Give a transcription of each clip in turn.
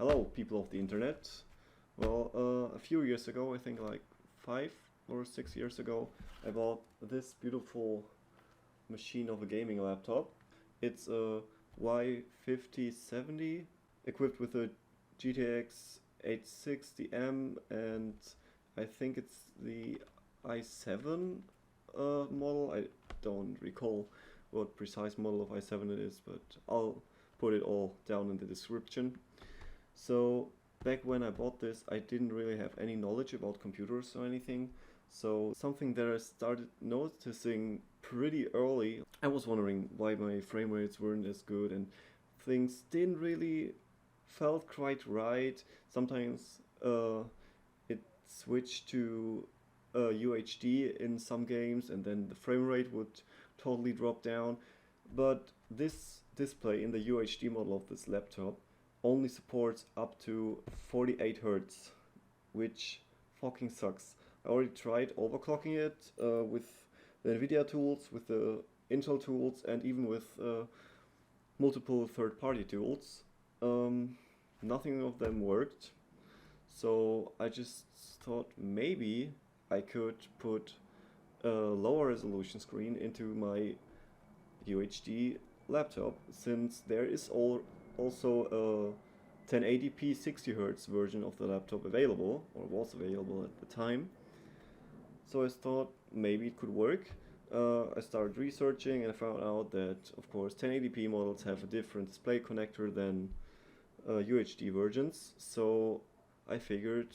Hello, people of the internet. Well, a few years ago, I think like 5 or 6 years ago, I bought this beautiful machine of a gaming laptop. It's a Y50-70 equipped with a GTX 860M, and I think it's the i7 model. I don't recall what precise model of i7 it is, but I'll put it all down in the description. So back when I bought this, I didn't really have any knowledge about computers or anything. So something that I started noticing pretty early, I was wondering why my frame rates weren't as good and things didn't really felt quite right. Sometimes it switched to UHD in some games and then the frame rate would totally drop down. But this display in the UHD model of this laptop only supports up to 48 Hertz, which fucking sucks. I already tried overclocking it with the Nvidia tools, with the Intel tools, and even with multiple third-party tools. Nothing of them worked. So I just thought maybe I could put a lower resolution screen into my UHD laptop, since there is also a 1080p 60Hz version of the laptop available, or was available at the time. So I thought maybe it could work. I started researching and I found out that, of course, 1080p models have a different display connector than UHD versions. So I figured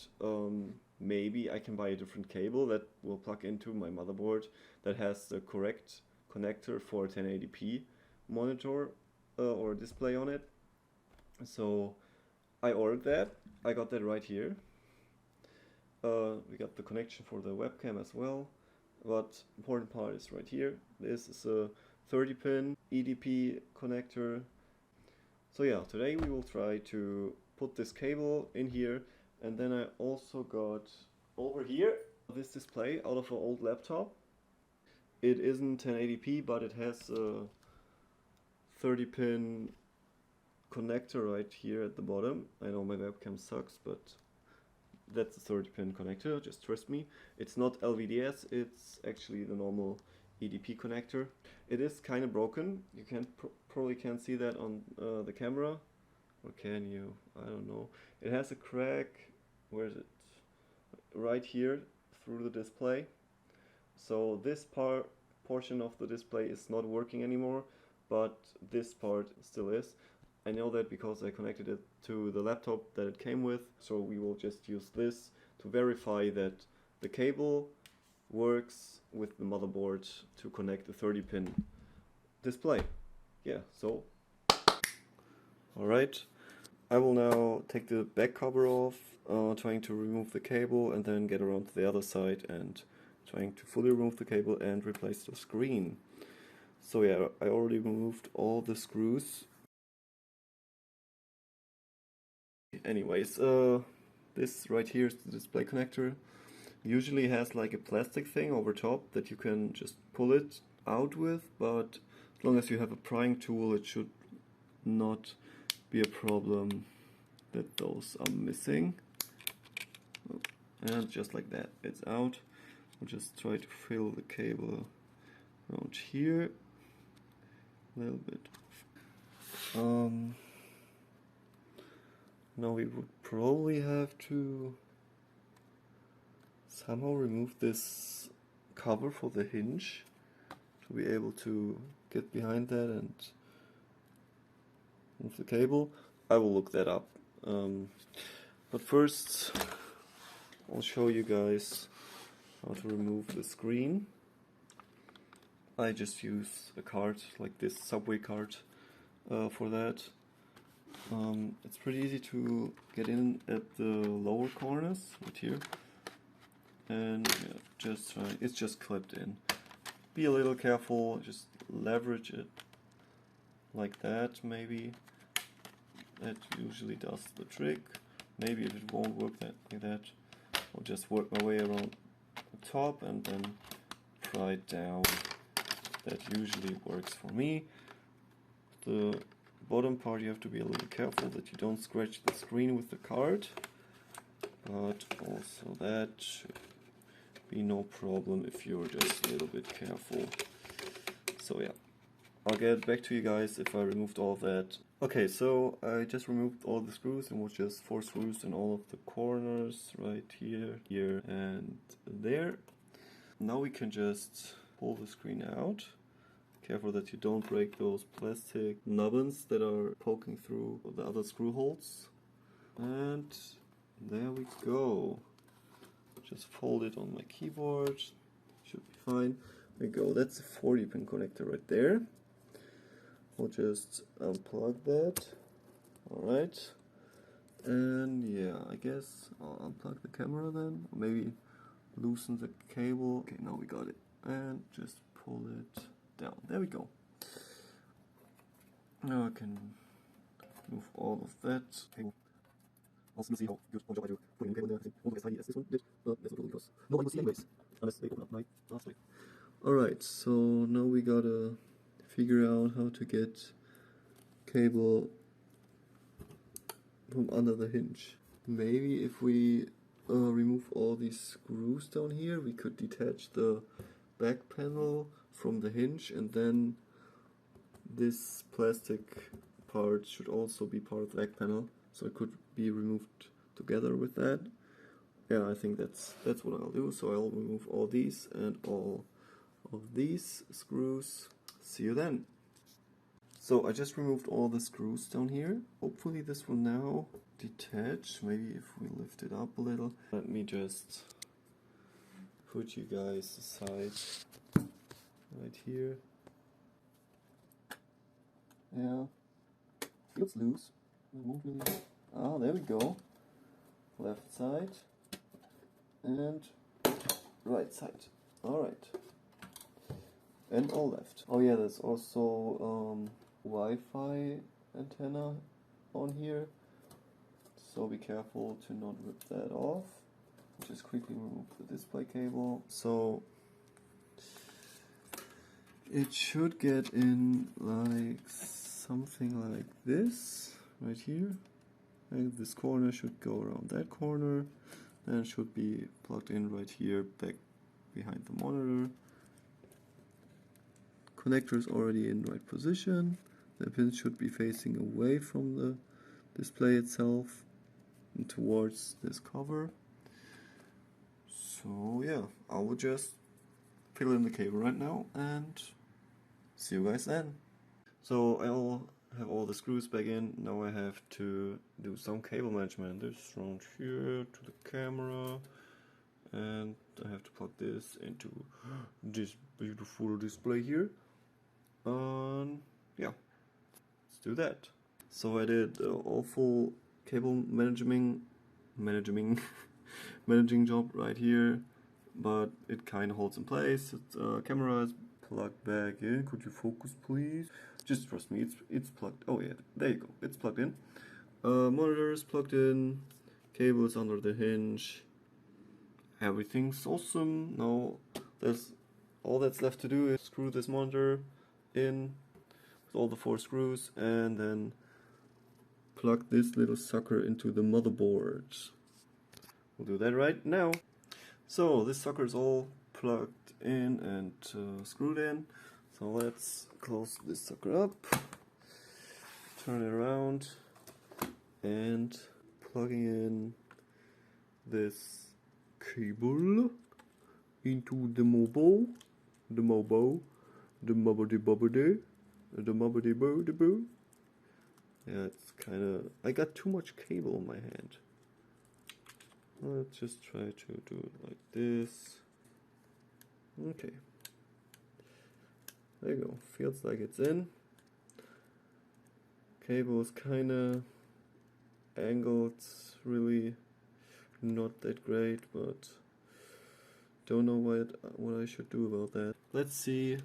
maybe I can buy a different cable that will plug into my motherboard that has the correct connector for a 1080p monitor or display on it. So I ordered that. I got that right here. We got the connection for the webcam as well, but important part is right here. This is a 30-pin EDP connector. So yeah, today we will try to put this cable in here, and then I also got over here this display out of an old laptop. It isn't 1080p, but it has a 30-pin connector right here at the bottom. I know my webcam sucks, but that's a 30-pin connector, just trust me. It's not LVDS, it's actually the normal EDP connector. It is kind of broken. You probably can't see that on the camera, or can you? I don't know. It has a crack. Where is it? Right here through the display. So this portion of the display is not working anymore, but this part still is. I know that because I connected it to the laptop that it came with, so we will just use this to verify that the cable works with the motherboard to connect the 30-pin display. Yeah, so alright, I will now take the back cover off, trying to remove the cable and then get around to the other side and trying to fully remove the cable and replace the screen. So yeah, I already removed all the screws. Anyways, this right here is the display connector. Usually has like a plastic thing over top that you can just pull it out with, but as long as you have a prying tool, it should not be a problem that those are missing. And just like that, it's out. I'll just try to fill the cable around here a little bit. Now we would probably have to somehow remove this cover for the hinge to be able to get behind that and move the cable. I will look that up. But first I'll show you guys how to remove the screen. I just use a card like this subway card for that. It's pretty easy to get in at the lower corners right here, and yeah, it's just clipped in. Be a little careful, just leverage it like that. Maybe that usually does the trick. Maybe if it won't work like that, I'll just work my way around the top and then pry it down. That usually works for me. The bottom part you have to be a little careful that you don't scratch the screen with the card, but also that should be no problem if you're just a little bit careful. So yeah, I'll get back to you guys if I removed all of that. Okay, so I just removed all the screws, and was just 4 screws in all of the corners, right here, here and there. Now we can just pull the screen out. Careful that you don't break those plastic nubbins that are poking through the other screw holes. And there we go. Just fold it on my keyboard. Should be fine. There we go. That's a 40-pin connector right there. We'll just unplug that. Alright. And yeah, I guess I'll unplug the camera then. Or maybe loosen the cable. Okay, now we got it. And just pull it down. There we go. Now I can move all of that cable. Also see how good one job I do putting the cable there. I think won't go as tidy as this one did, but that's okay because nobody will see anyways, unless they open up my last way. Alright, so now we gotta figure out how to get cable from under the hinge. Maybe if we remove all these screws down here, we could detach the back panel from the hinge, and then this plastic part should also be part of the back panel, so it could be removed together with that. Yeah, I think that's what I'll do. So I'll remove all these and all of these screws. See you then. So I just removed all the screws down here. Hopefully this will now detach. Maybe if we lift it up a little. Let me just put you guys aside right here. Yeah, feels loose. It won't really. Ah, there we go. Left side and right side. Alright. And all left. Oh yeah, there's also Wi-Fi antenna on here. So be careful to not rip that off. Just quickly remove the display cable. So it should get in like something like this right here. And this corner should go around that corner. Then it should be plugged in right here back behind the monitor. Connector is already in right position. The pins should be facing away from the display itself and towards this cover. So yeah, I will just fill in the cable right now and see you guys then. So I'll have all the screws back in. Now I have to do some cable management. This round here to the camera, and I have to plug this into this beautiful display here. Yeah, let's do that. So I did awful cable managing job right here, but it kind of holds in place. Camera is plugged back in. Could you focus, please? Just trust me. It's plugged. Oh yeah, there you go. It's plugged in. Monitor is plugged in. Cable is under the hinge. Everything's awesome. Now there's all that's left to do is screw this monitor in with all the 4 screws, and then plug this little sucker into the motherboard. We'll do that right now. So this sucker is all plugged in and screwed in. So let's close this sucker up, turn it around, and plugging in this cable into the mobo, the mubbity boo. Yeah, it's kind of. I got too much cable in my hand. Let's just try to do it like this. Okay. There you go. Feels like it's in. Cable is kind of angled. Really not that great, but don't know what I should do about that. Let's see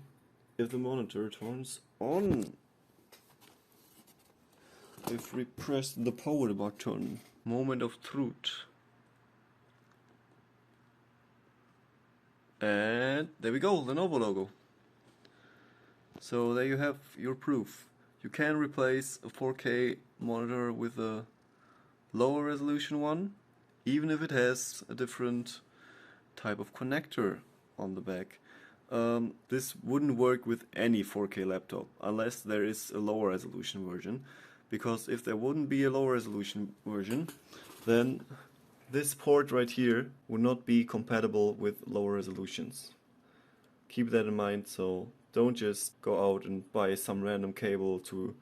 if the monitor turns on. If we press the power button. Moment of truth. And there we go, Lenovo logo. So there you have your proof. You can replace a 4K monitor with a lower resolution one, even if it has a different type of connector on the back. This wouldn't work with any 4K laptop unless there is a lower resolution version, because if there wouldn't be a lower resolution version, then this port right here would not be compatible with lower resolutions. Keep that in mind, so don't just go out and buy some random cable to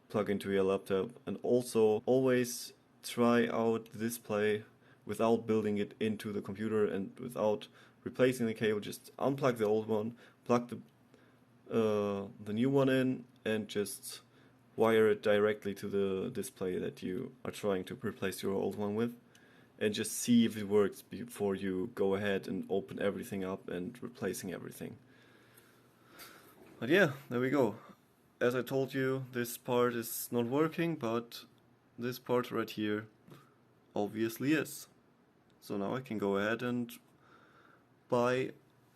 plug into your laptop, and also always try out the display without building it into the computer and without replacing the cable. Just unplug the old one, plug the new one in, and just wire it directly to the display that you are trying to replace your old one with, and just see if it works before you go ahead and open everything up and replacing everything. But yeah, there we go. As I told you, this part is not working, but this part right here obviously is. So now I can go ahead and buy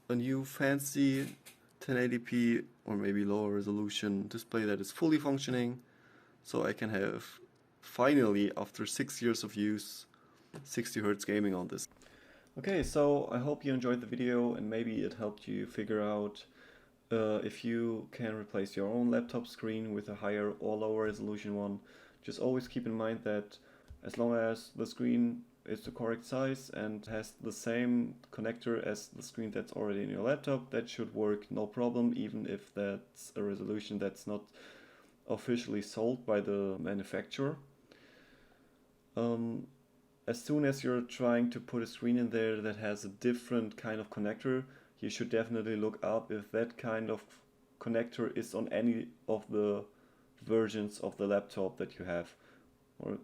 a new fancy 1080p or maybe lower resolution display that is fully functioning, so I can have, finally, after 6 years of use, 60 Hz gaming on this. Okay, so I hope you enjoyed the video and maybe it helped you figure out if you can replace your own laptop screen with a higher or lower resolution one. Just always keep in mind that as long as the screen is the correct size and has the same connector as the screen that's already in your laptop, that should work no problem, even if that's a resolution that's not officially sold by the manufacturer. As soon as you're trying to put a screen in there that has a different kind of connector, you should definitely look up if that kind of connector is on any of the versions of the laptop that you have. For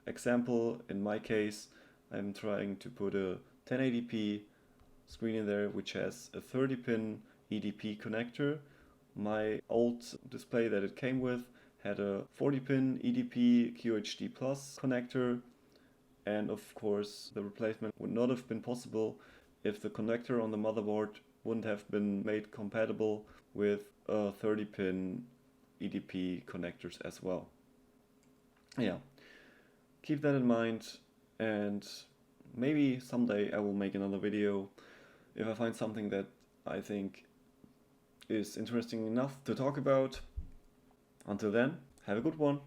example, in my case, I'm trying to put a 1080p screen in there which has a 30-pin EDP connector. My old display that it came with had a 40-pin EDP UHD Plus connector, and of course the replacement would not have been possible if the connector on the motherboard wouldn't have been made compatible with 30-pin EDP connectors as well. Yeah, keep that in mind, and maybe someday I will make another video if I find something that I think is interesting enough to talk about. Until then, have a good one.